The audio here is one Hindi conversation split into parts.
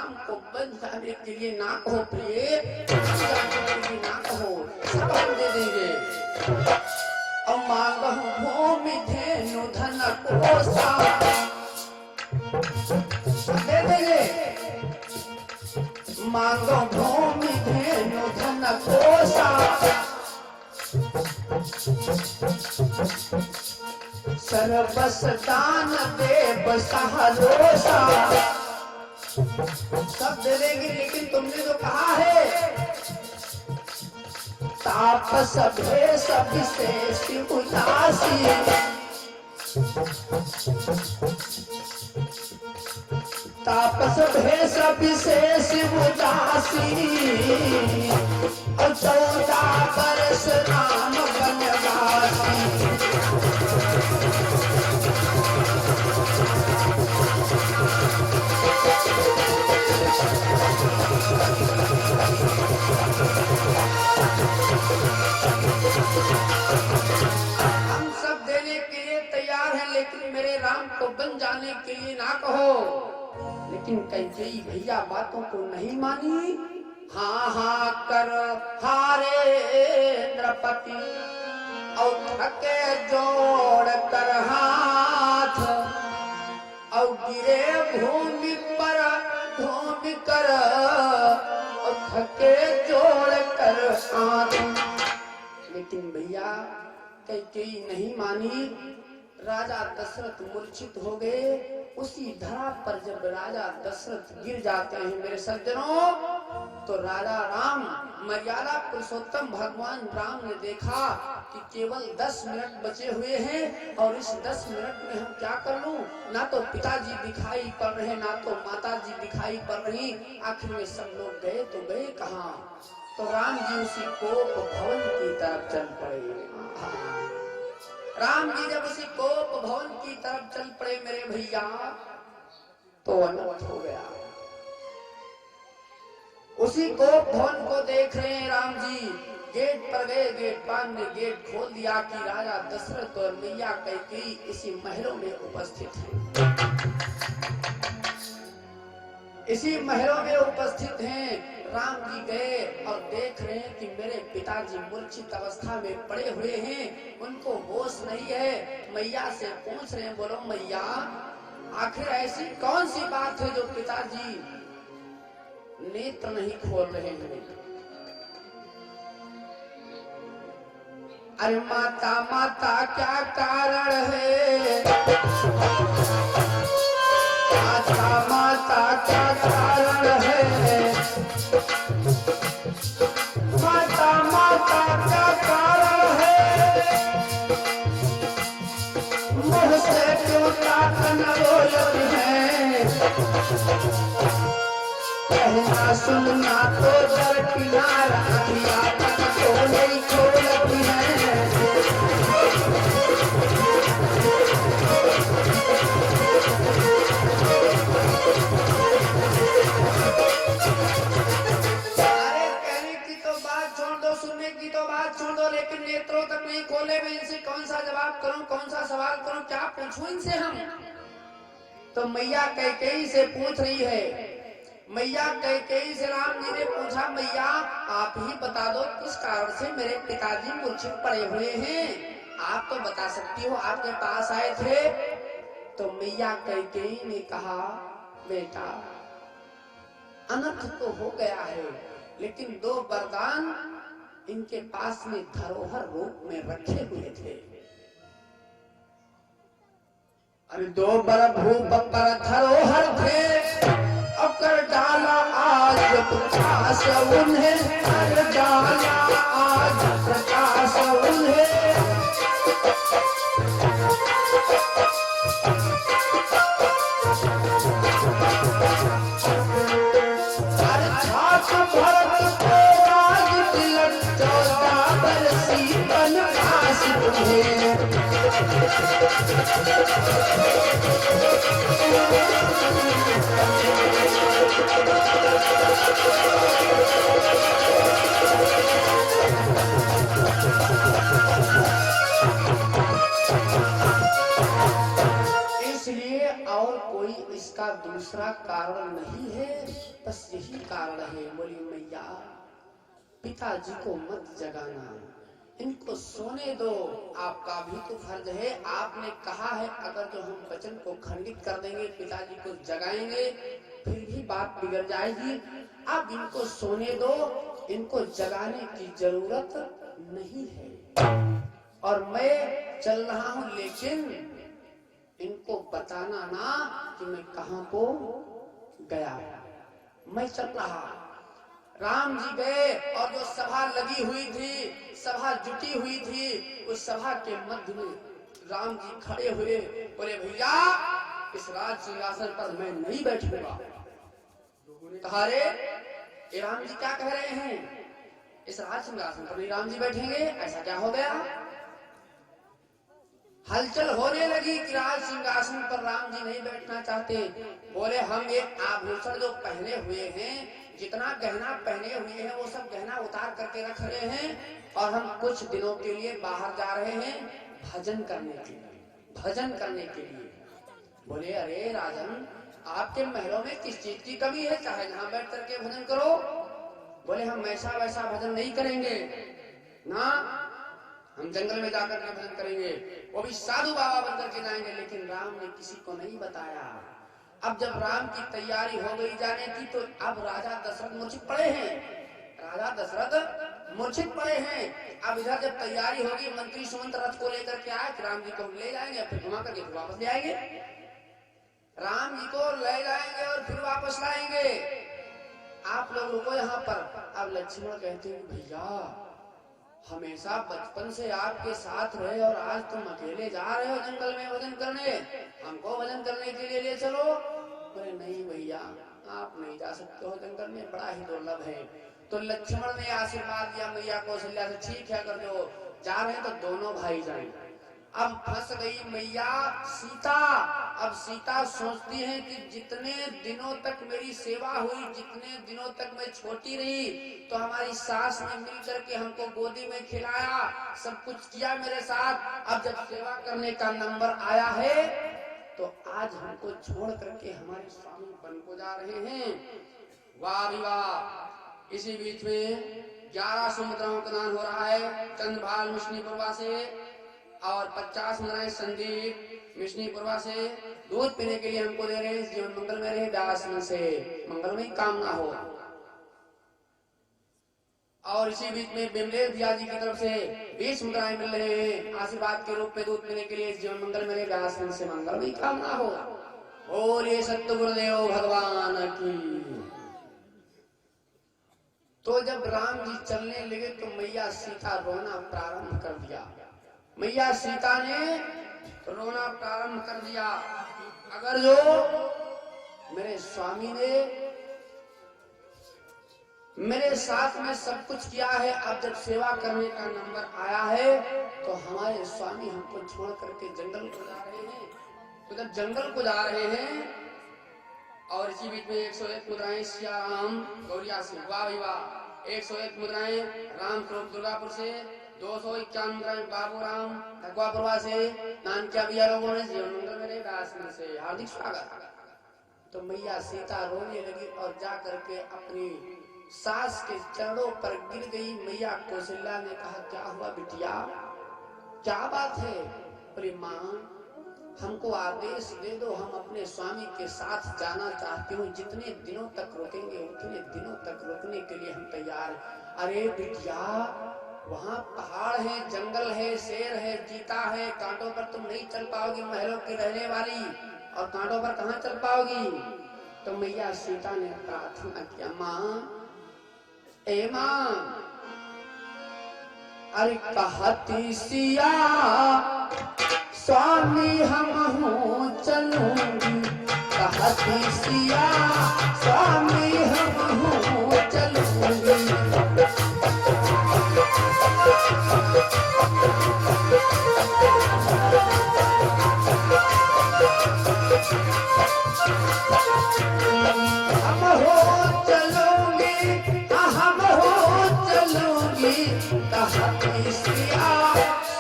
राम को बन जाने के लिए ना कहो प्रिय, जाने के लिए ना कहो, सब हम दे देंगे। और मांगो भूमि धेनु धन कोसा, दे देंगे। मांगो भूमि धेनु धन कोसा, सर्वस दान देव सहरोसा। सब दे देंगे, लेकिन तुमने जो कहा है तापस भेष विशेष उदासी, तापस भेष विशेष उदासी, और 14 वर्ष राम वनवासी। हम सब देने के लिए तैयार हैं, लेकिन मेरे राम को बन जाने के लिए ना कहो। लेकिन कैकेयी भैया बातों को नहीं मानी। हाँ हाँ कर हारे द्रौपदी, और थके जोड़ कर हाथ, और गिरे भूमि पर भूमि कर, और थके जोड़ कर हाथ। लेकिन भैया कैकेयी नहीं मानी। राजा दशरथ मूर्छित हो गए। उसी धरा पर जब राजा दशरथ गिर जाते हैं मेरे सज्जनों, तो राजा राम मर्यादा पुरुषोत्तम भगवान राम ने देखा कि केवल 10 मिनट बचे हुए हैं, और इस 10 मिनट में हम क्या कर लूं। ना तो पिताजी दिखाई पड़ रहे, ना तो माताजी दिखाई पड़ रही। आखिर में सब लोग गए तो गए कहाँ। तो राम जी उसी कोप भवन की तरफ चल पड़े। राम जी जब उसी कोप भवन की तरफ चल पड़े मेरे भैया, तो अनर्थ हो गया। उसी कोप भवन को देख रहे हैं राम जी। गेट पर गए, गेटपाल ने गेट खोल दिया कि राजा दशरथ और मैया कैकेयी इसी महलों में उपस्थित हैं। इसी महलों में उपस्थित हैं। राम जी गए और देख रहे हैं कि मेरे पिताजी मूर्छित अवस्था में पड़े हुए हैं, उनको होश नहीं है। मैया से पूछ रहे हैं, बोलो मैया आखिर ऐसी कौन सी बात है जो पिताजी नेत्र नहीं खोल रहे हैं। अरे माता माता क्या कारण है, माता माता क्या कारण है, माता माता क्या कारण है, मुँह से क्यों ताकन बोलती है, कहना सुनना तो दर किनारा दिया तक तो नहीं खोलती है। लेकिन नेत्रों तक नहीं खोले, मैं इनसे कौन सा जवाब करूं, कौन सा सवाल करूं, क्या पूछूं इनसे हम। तो मैया कैकेयी से पूछ रही है। मैया कैकेयी से राम जी ने पूछा, मैया आप ही बता दो किस कारण से मेरे पिताजी मूर्छित पड़े हुए हैं। आप तो बता सकती हो, आपके पास आए थे। तो मैया कैकेयी ने कहा, बेटा अनर्थ तो हो गया है, लेकिन 2 वरदान इनके पास में धरोहर रूप में रखे हुए थे। अरे 2 बर भूप पर धरोहर थे, अब कर डाला आज प्रकाश उन्हें, कर डाला आज प्रकाश उन्हें। अरे छाछ भरत को राज तिलक 14 बरसी बनवास तुम्हें। इसलिए और कोई इसका दूसरा कारण नहीं है, बस यही कारण है। बोली मैया पिताजी को मत जगाना, इनको सोने दो, आपका भी तो फर्ज है। आपने कहा है अगर जो हम वचन को खंडित कर देंगे, पिताजी को जगाएंगे, फिर भी बात बिगड़ जाएगी। अब इनको सोने दो, इनको जगाने की जरूरत नहीं है। और मैं चल रहा हूं, लेकिन इनको बताना ना कि मैं कहां को गया। मैं चल रहा। राम जी गए और जो सभा लगी हुई थी, सभा जुटी हुई थी, उस सभा के मध्य में राम जी खड़े हुए। बोले भैया इस राज सिंहासन पर मैं नहीं बैठूंगा। लोगों ने कहा रे ये राम जी क्या कह रहे हैं, इस राज सिंहासन पर नहीं राम जी बैठेंगे, ऐसा क्या हो गया। हलचल होने लगी कि राज सिंहासन पर राम जी नहीं बैठना चाहते। बोले हम एक आभूषण जो पहने हुए हैं, जितना गहना पहने हुए हैं वो सब गहना उतार करके रख रहे हैं और हम कुछ दिनों के लिए बाहर जा रहे हैं भजन करने के लिए, भजन करने के लिए। बोले अरे राजन आपके महलों में किस चीज की कमी है, चाहे जहां बैठ करके भजन करो। बोले हम ऐसा वैसा भजन नहीं करेंगे ना, हम जंगल में जाकर के भजन करेंगे, वो भी साधु बाबा बनकर के जाएंगे। लेकिन राम ने किसी को नहीं बताया। अब जब राम की तैयारी हो गई जाने की, तो अब राजा दशरथ मूर्छित पड़े हैं, राजा दशरथ मूर्छित पड़े हैं। अब इधर जब तैयारी होगी, मंत्री सुमंत रथ को लेकर के आए, राम जी को ले जाएंगे, फिर घुमा करके फिर वापस ले आएंगे, राम जी को ले जाएंगे और फिर वापस लाएंगे। आप लोग रुको यहाँ पर। अब लक्ष्मण कहते हैं भैया हमेशा बचपन से आपके साथ रहे और आज तुम अकेले जा रहे हो जंगल में भजन करने, हमको भजन करने के लिए ले चलो। बोले नहीं भैया आप नहीं जा सकते हो जंगल में, बड़ा ही दुर्लभ है। तो लक्ष्मण ने आशीर्वाद दिया मैया कौशल्या से, ठीक है अगर जो जा रहे हैं तो दोनों भाई जाएं। अब फंस गई मैया सीता। अब सीता सोचती है कि जितने दिनों तक मेरी सेवा हुई, जितने दिनों तक मैं छोटी रही, तो हमारी सास ने मिल करके हमको गोदी में खिलाया, सब कुछ किया मेरे साथ। अब जब सेवा करने का नंबर आया है तो आज हमको छोड़ करके हमारे स्वामी बन को जा रहे हैं। वाह विवाह। इसी बीच में 11 सुमुद्राओं का दान हो रहा है, चंद्रभाल मिश्नीपुरवा से और 50 मुद्राएं संदीप मिश्नीपुरवा से दूध पीने के लिए हमको दे रहे हैं। जीवन मंगल में रहे, व्यास से मंगल में कामना हो। और इसी बीच में बिमलेश भैया जी की तरफ से 20 मुद्राएं मिल रहे हैं आशीर्वाद के रूप में दूध पीने के लिए। जीवन मंगल में रहे, व्यास से मंगल में कामना हो। बोलिए सत्य गुरुदेव भगवान की। तो जब राम जी चलने लगे तो मैया सीता रोना प्रारंभ कर दिया। मैया सीता ने रोना प्रारंभ कर दिया। अगर जो मेरे स्वामी ने मेरे साथ में सब कुछ किया है, अब जब सेवा करने का नंबर आया है तो हमारे स्वामी हमको छोड़ करके जंगल को जा रहे हैं। तो जब जंगल को जा रहे हैं और इसी बीच में 101 मुद्राएं सिया राम गौरिया से, वाह विवाह। 101 मुद्राएं राम स्वरूप दुर्गापुर से, 251 मुद्राएं बाबू राम ठकुआपुरवा से, नान क्या भैया लोगों ने जीवन मंगल मेरे व्यास से हार्दिक स्वागत। तो मैया सीता रोने लगी और जा करके अपनी सास के चरणों पर गिर गई। मैया कौशल्या ने कहा क्या हुआ बिटिया, क्या बात है। बोली माँ हमको आदेश दे दो, हम अपने स्वामी के साथ जाना चाहते हो, जितने दिनों तक रुकेंगे उतने दिनों तक रुकने के लिए हम तैयार हैं। अरे बिटिया वहाँ पहाड़ है, जंगल है, शेर है, चीता है, कांटों पर तुम नहीं चल पाओगी, महलों की रहने वाली, और कांटों पर कहाँ चल पाओगी। तो मैया सीता ने प्रार्थना किया माँ ए माँ, अरे कहती सिया स्वामी हम हूँ चलूंगी, कहती सिया स्वामी हम हूँ चलूंगी। हम हो चलूंगी, हम हो चलूंगी, कहती सिया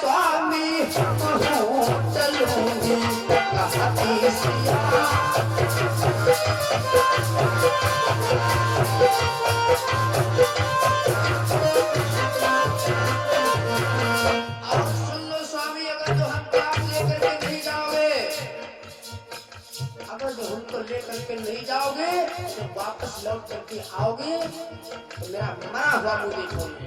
स्वामी हम हो चलूंगी, कहती सिया। जब वापस लौट करके आओगे तो मेरा मरा हुआ मुंह देखोगे।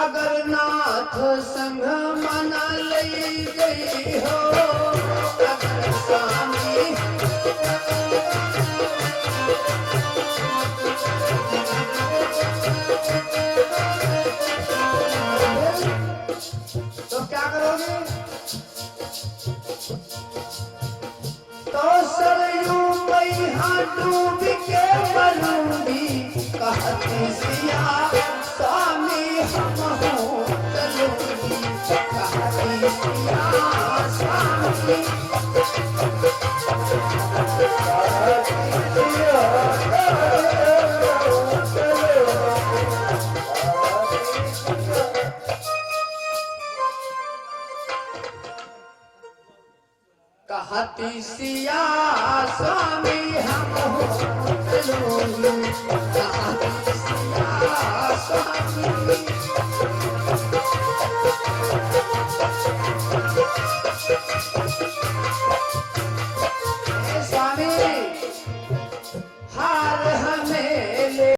अगर नाथ संग मना ले गई हो, अगर स्वामी तो क्या करोगे? तो सरयू मैया डूब के मरूंगी, कहती सिया स्वामी हम हो चलूंगी, कहती सिया स्वामी कहती सिया स्वामी हम हो चलूंगी, कहती सिया स्वामी